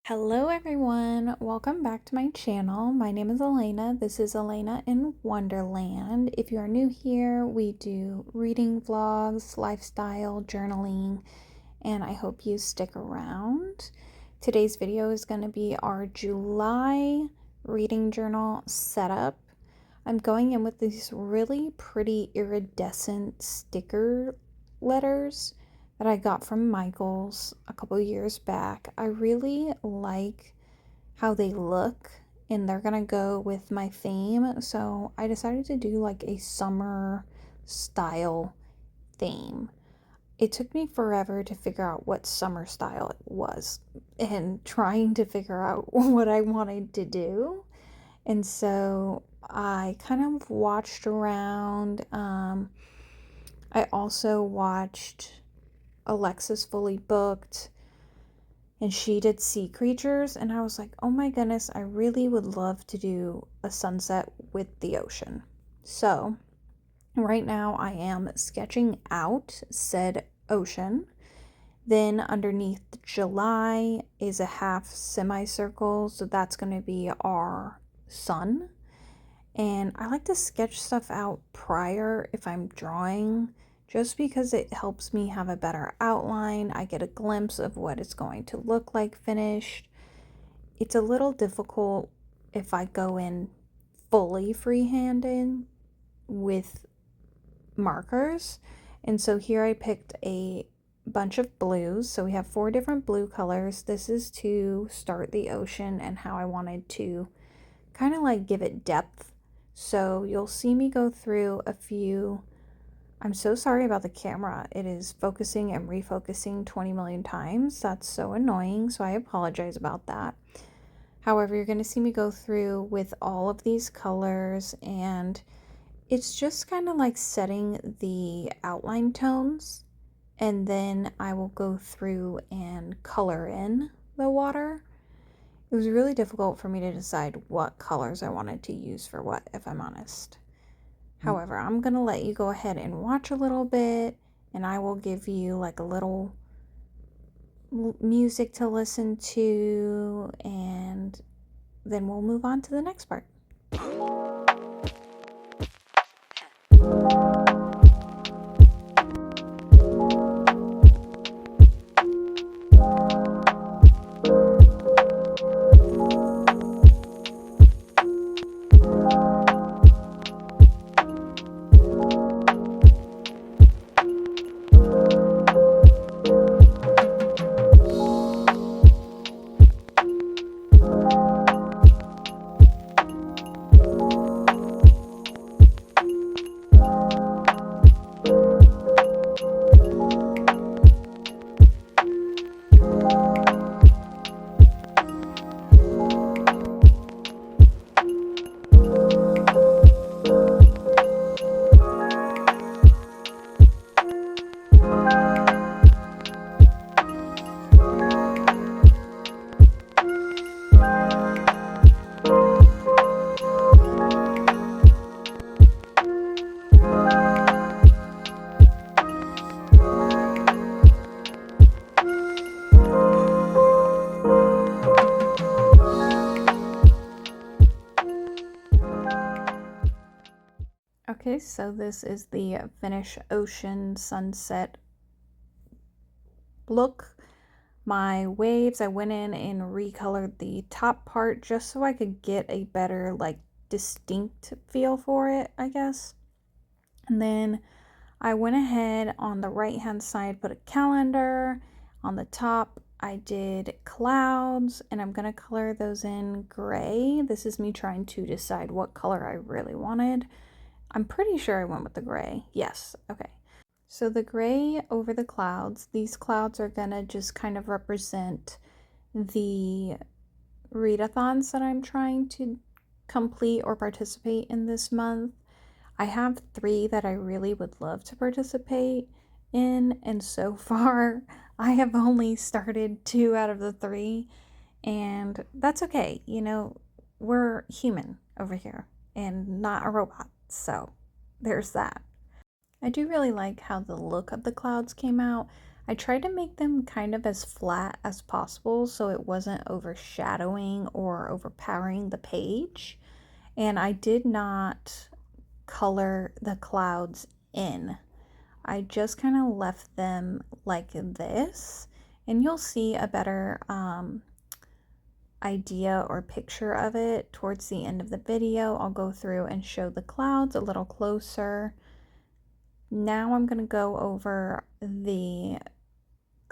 Hello everyone, welcome back to my channel. My name is Elena. This is Elena in Wonderland. If you are new here, we do reading vlogs, lifestyle, journaling, and I hope you stick around. Today's video is going to be our July reading journal setup. I'm going in with these really pretty iridescent sticker letters that I got from Michael's a couple years back. I really like how they look and they're gonna go with my theme, so I decided to do like a summer style theme. It took me forever to figure out what summer style it was and trying to figure out what I wanted to do. And so I kind of watched around. I also watched Alexis Fully Booked, and she did sea creatures, and I was like, oh my goodness, I really would love to do a sunset with the ocean. So right now I am sketching out said ocean. Then underneath July is a half semicircle, so that's going to be our sun. And I like to sketch stuff out prior if I'm drawing, just because it helps me have a better outline. I get a glimpse of what it's going to look like finished. It's a little difficult if I go in fully freehanded with markers. And so here I picked a bunch of blues. So we have 4 different blue colors. This is to start the ocean and how I wanted to kind of like give it depth. So you'll see me go through a few. I'm so sorry about the camera. It is focusing and refocusing 20 million times. That's so annoying, so I apologize about that. However, you're going to see me go through with all of these colors, and it's just kind of like setting the outline tones, and then I will go through and color in the water. It was really difficult for me to decide what colors I wanted to use for what, if I'm honest. However, I'm going to let you go ahead and watch a little bit, and I will give you like a little music to listen to, and then we'll move on to the next part. Okay, so this is the finished ocean sunset look. My waves, I went in and recolored the top part just so I could get a better, like, distinct feel for it, I guess. And then I went ahead on the right hand side, put a calendar. On the top, I did clouds, and I'm going to color those in gray. This is me trying to decide what color I really wanted. I'm pretty sure I went with the gray. Yes, okay. So the gray over the clouds, these clouds are gonna just kind of represent the readathons that I'm trying to complete or participate in this month. I have 3 that I really would love to participate in, and so far I have only started 2 out of the 3, and that's okay. You know, we're human over here and not a robot. So there's that. I do really like how the look of the clouds came out. I tried to make them kind of as flat as possible so it wasn't overshadowing or overpowering the page. And I did not color the clouds in. I just kind of left them like this, and you'll see a better idea or picture of it towards the end of the video. I'll go through and show the clouds a little closer. Now I'm going to go over the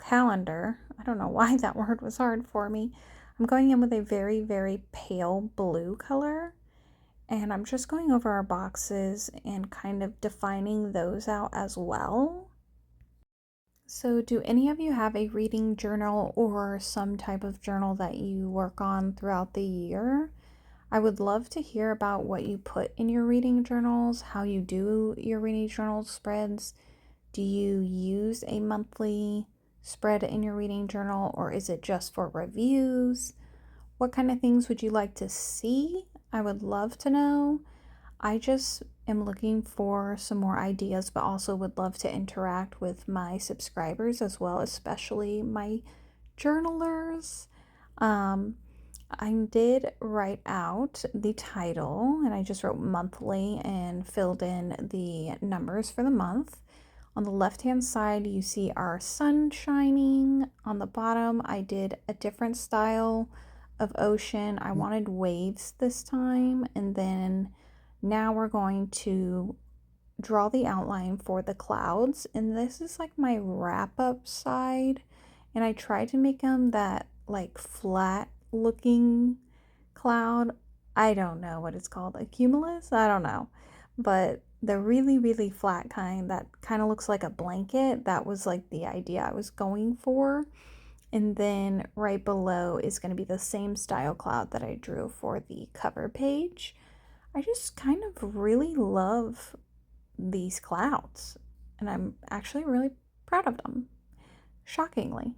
calendar. I don't know why that word was hard for me. I'm going in with a very, very pale blue color, and I'm just going over our boxes and kind of defining those out as well. So do any of you have a reading journal or some type of journal that you work on throughout the year? I would love to hear about what you put in your reading journals, how you do your reading journal spreads. Do you use a monthly spread in your reading journal, or is it just for reviews? What kind of things would you like to see? I would love to know. I just am looking for some more ideas, but also would love to interact with my subscribers as well, especially my journalers. I did write out the title, and I just wrote monthly and filled in the numbers for the month. On the left-hand side, you see our sun shining. On the bottom, I did a different style of ocean. I wanted waves this time, and then now we're going to draw the outline for the clouds, and this is like my wrap-up side, and I tried to make them that like flat looking cloud. I don't know what it's called, a cumulus, I don't know, but the really, really flat kind that kind of looks like a blanket, that was like the idea I was going for. And then right below is going to be the same style cloud that I drew for the cover page. I just kind of really love these clouds, and I'm actually really proud of them, shockingly.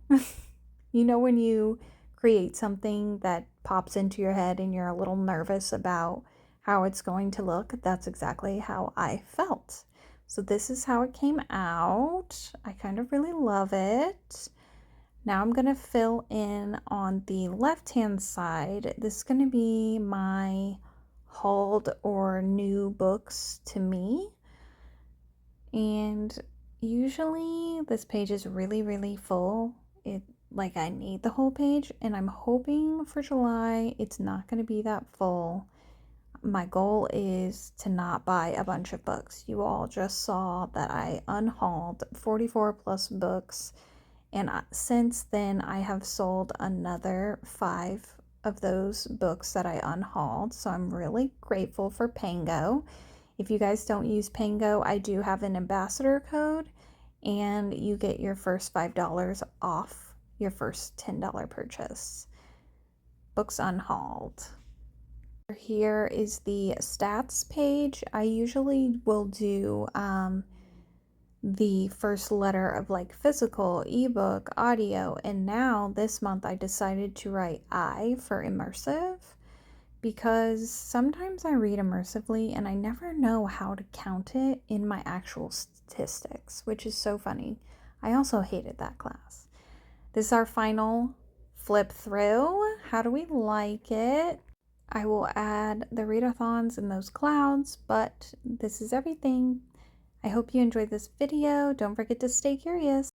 You know, when you create something that pops into your head and you're a little nervous about how it's going to look, that's exactly how I felt. So this is how it came out. I kind of really love it. Now I'm going to fill in on the left-hand side. This is going to be my hauled or new books to me. And usually this page is really, really full. Like I need the whole page, and I'm hoping for July it's not going to be that full. My goal is to not buy a bunch of books. You all just saw that I unhauled 44 plus books, and since then I have sold another 5 of those books that I unhauled, so I'm really grateful for Pango. If you guys don't use Pango, I do have an ambassador code, and you get your first $5 off your first $10 purchase. Books unhauled. Here is the stats page. I usually will do the first letter of like physical, ebook, audio, and now this month I decided to write I for immersive, because sometimes I read immersively and I never know how to count it in my actual statistics, which is so funny. I also hated that class. This is our final flip through. How do we like it? I will add the readathons in those clouds, but this is everything. I hope you enjoyed this video. Don't forget to stay curious.